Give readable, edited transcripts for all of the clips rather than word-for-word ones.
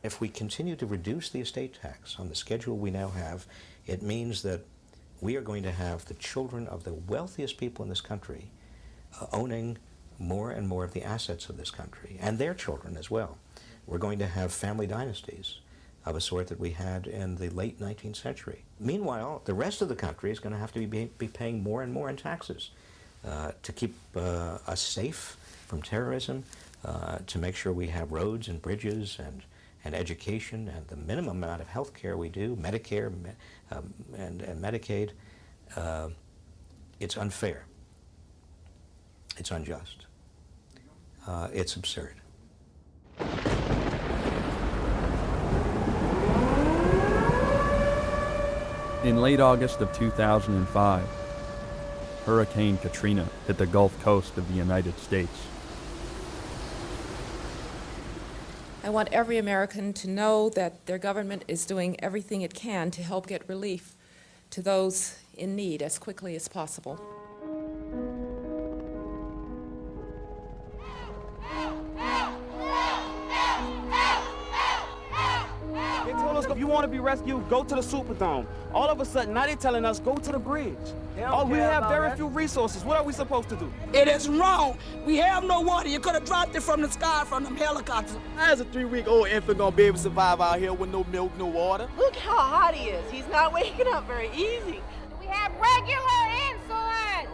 If we continue to reduce the estate tax on the schedule we now have, it means that we are going to have the children of the wealthiest people in this country owning more and more of the assets of this country, and their children as well. We're going to have family dynasties of a sort that we had in the late 19th century. Meanwhile, the rest of the country is going to have to be paying more and more in taxes to keep us safe from terrorism, to make sure we have roads and bridges and education and the minimum amount of health care we do, Medicare and Medicaid. It's unfair. It's unjust. It's absurd. In late August of 2005, Hurricane Katrina hit the Gulf Coast of the United States. I want every American to know that their government is doing everything it can to help get relief to those in need as quickly as possible. They told us if you want to be rescued, go to the Superdome. All of a sudden, now they're telling us go to the bridge. Oh, we have very few resources. What are we supposed to do? It is wrong. We have no water. You could have dropped it from the sky from them helicopters. How is a 3-week-old infant gonna be able to survive out here with no milk, no water? Look how hot he is. He's not waking up very easy. We have regular insulin.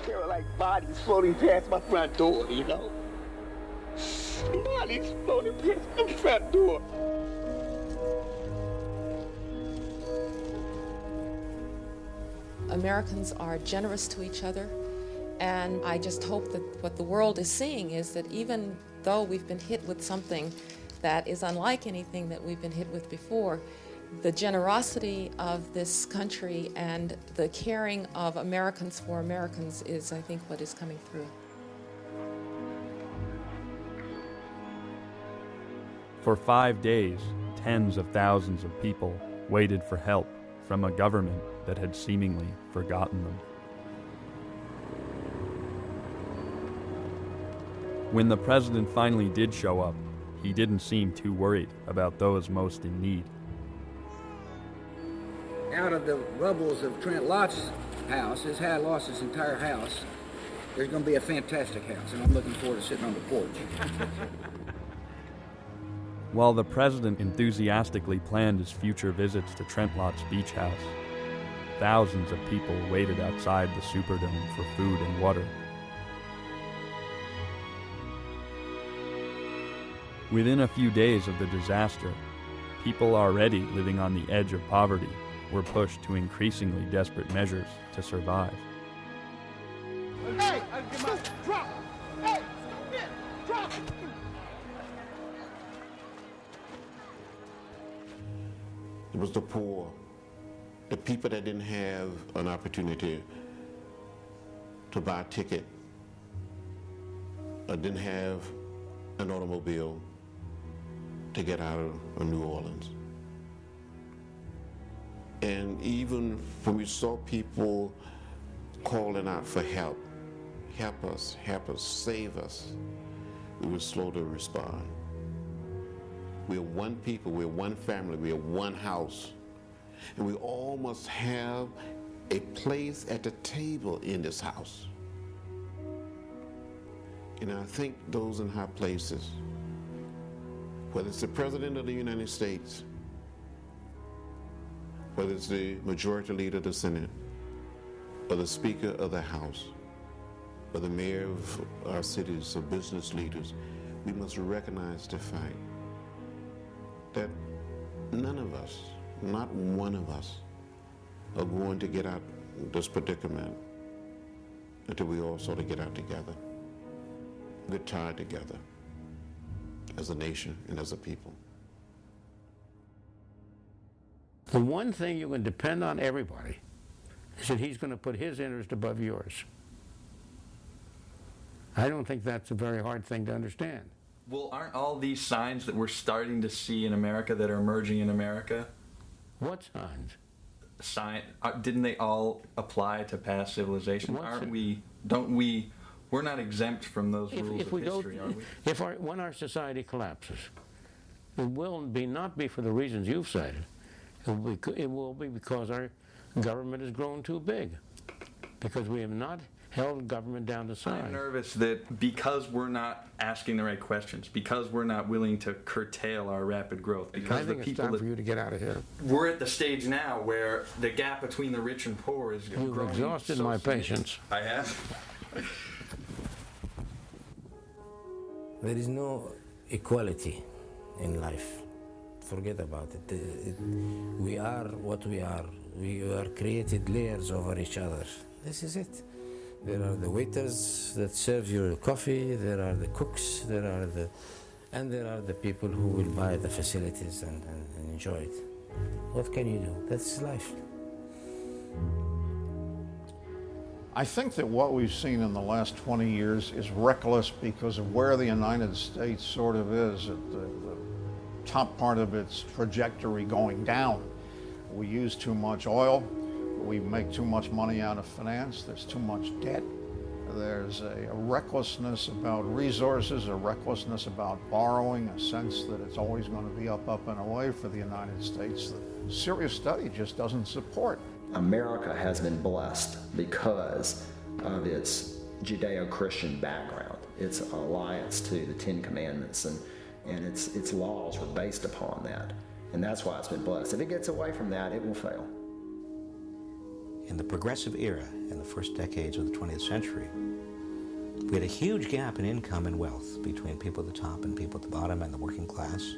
There were like bodies floating past my front door, you know? Bodies floating past my front door. Americans are generous to each other, and I just hope that what the world is seeing is that even though we've been hit with something that is unlike anything that we've been hit with before, the generosity of this country and the caring of Americans for Americans is, I think, what is coming through. For 5 days, tens of thousands of people waited for help from a government that had seemingly forgotten them. When the president finally did show up, he didn't seem too worried about those most in need. Out of the rubbles of Trent Lott's house, his had lost his entire house, there's going to be a fantastic house, and I'm looking forward to sitting on the porch. While the president enthusiastically planned his future visits to Trent Lott's beach house, thousands of people waited outside the Superdome for food and water. Within a few days of the disaster, people already living on the edge of poverty were pushed to increasingly desperate measures to survive. Hey, drop! Hey, drop! It was the poor, the people that didn't have an opportunity to buy a ticket, or didn't have an automobile to get out of New Orleans. And even when we saw people calling out for help us, save us, we were slow to respond. We're one people, we're one family, we're one house. And we all must have a place at the table in this house. And I think those in high places, whether it's the President of the United States, whether it's the majority leader of the Senate, or the Speaker of the House, or the mayor of our cities, or business leaders, we must recognize the fact that none of us, not one of us, are going to get out this predicament until we all sort of get out together. Get tied together as a nation and as a people. The one thing you can depend on everybody is that he's going to put his interest above yours. I don't think that's a very hard thing to understand. Well, aren't all these signs that we're starting to see in America that are emerging in America? What signs? Didn't they all apply to past civilizations? Don't we We're not exempt from those rules If of we history, are we? when our society collapses, it will not be for the reasons you've cited. It will be because our government has grown too big, because we have not held government down to size. I'm nervous that because we're not asking the right questions, because we're not willing to curtail our rapid growth, because I think the it's people time that for you to get out of here. we're at the stage now where the gap between the rich and poor is You've growing. exhausted so my significant. patience. I have. There is no equality in life. Forget about it. We are what we are. We are created layers over each other. This is it. There are the waiters that serve you coffee, there are the cooks, and there are the people who will buy the facilities and enjoy it. What can you do? That's life. I think that what we've seen in the last 20 years is reckless because of where the United States sort of is at the top part of its trajectory going down. We use too much oil, we make too much money out of finance, there's too much debt, there's a recklessness about resources, a recklessness about borrowing, a sense that it's always going to be up, and away for the United States that serious study just doesn't support. America has been blessed because of its Judeo-Christian background, its alliance to the Ten Commandments, and its laws were based upon that. And that's why it's been blessed. If it gets away from that, it will fail. In the progressive era, in the first decades of the 20th century, we had a huge gap in income and wealth between people at the top and people at the bottom and the working class.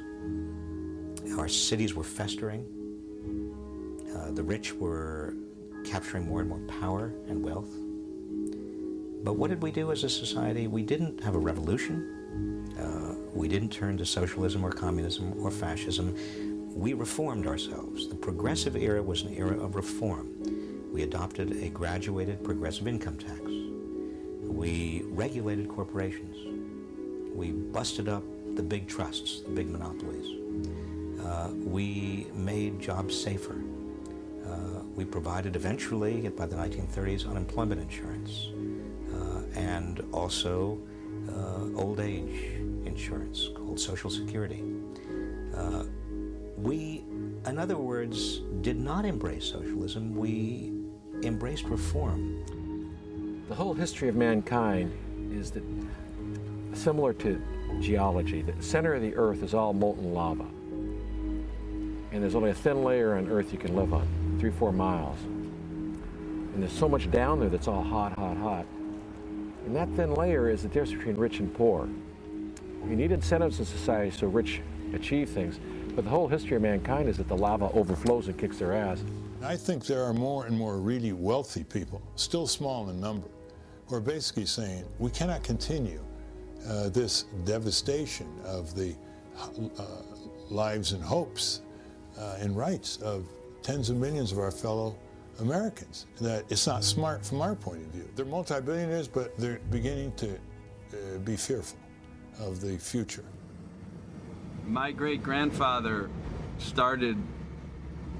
Our cities were festering. The rich were capturing more and more power and wealth. But what did we do as a society? We didn't have a revolution. We didn't turn to socialism or communism or fascism. We reformed ourselves. The progressive era was an era of reform. We adopted a graduated progressive income tax. We regulated corporations. We busted up the big trusts, the big monopolies. We made jobs safer. We provided eventually, by the 1930s, unemployment insurance and also old age insurance called Social Security. We, in other words, did not embrace socialism. We embraced reform. The whole history of mankind is that, similar to geology, the center of the earth is all molten lava. And there's only a thin layer on earth you can live on, 3-4 miles. And there's so much down there that's all hot, hot, hot. And that thin layer is the difference between rich and poor. You need incentives in society so rich achieve things, but the whole history of mankind is that the lava overflows and kicks their ass. I think there are more and more really wealthy people, still small in number, who are basically saying we cannot continue this devastation of the lives and hopes and rights of tens of millions of our fellow Americans. That it's not smart from our point of view. They're multi-billionaires, but they're beginning to be fearful of the future. My great-grandfather started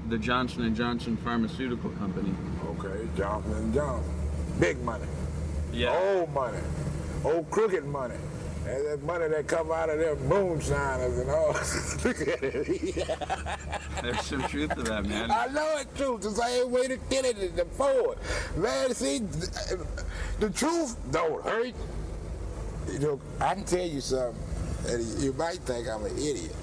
the Johnson & Johnson pharmaceutical company. Okay, Johnson & Johnson. Big money. Yeah. Old money. Old crooked money. And that money that come out of them moonshiners and all. Look at it. There's some truth to that, man. I know it's true. The same way to get it to forward. Man, see, the truth don't hurt. You know, I can tell you something, and you might think I'm an idiot.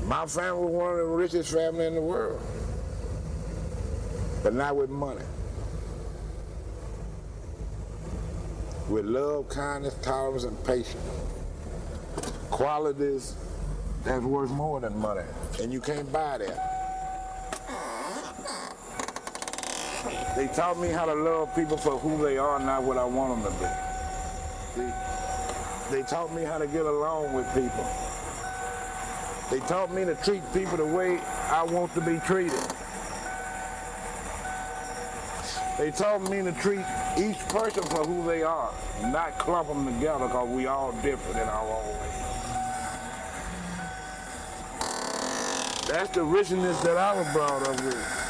My family was one of the richest families in the world, but not with money. With love, kindness, tolerance, and patience. Qualities that's worth more than money, and you can't buy that. They taught me how to love people for who they are, not what I want them to be. See, they taught me how to get along with people. They taught me to treat people the way I want to be treated. They taught me to treat each person for who they are, not clump them together because we all different in our own way. That's the richness that I was brought up with.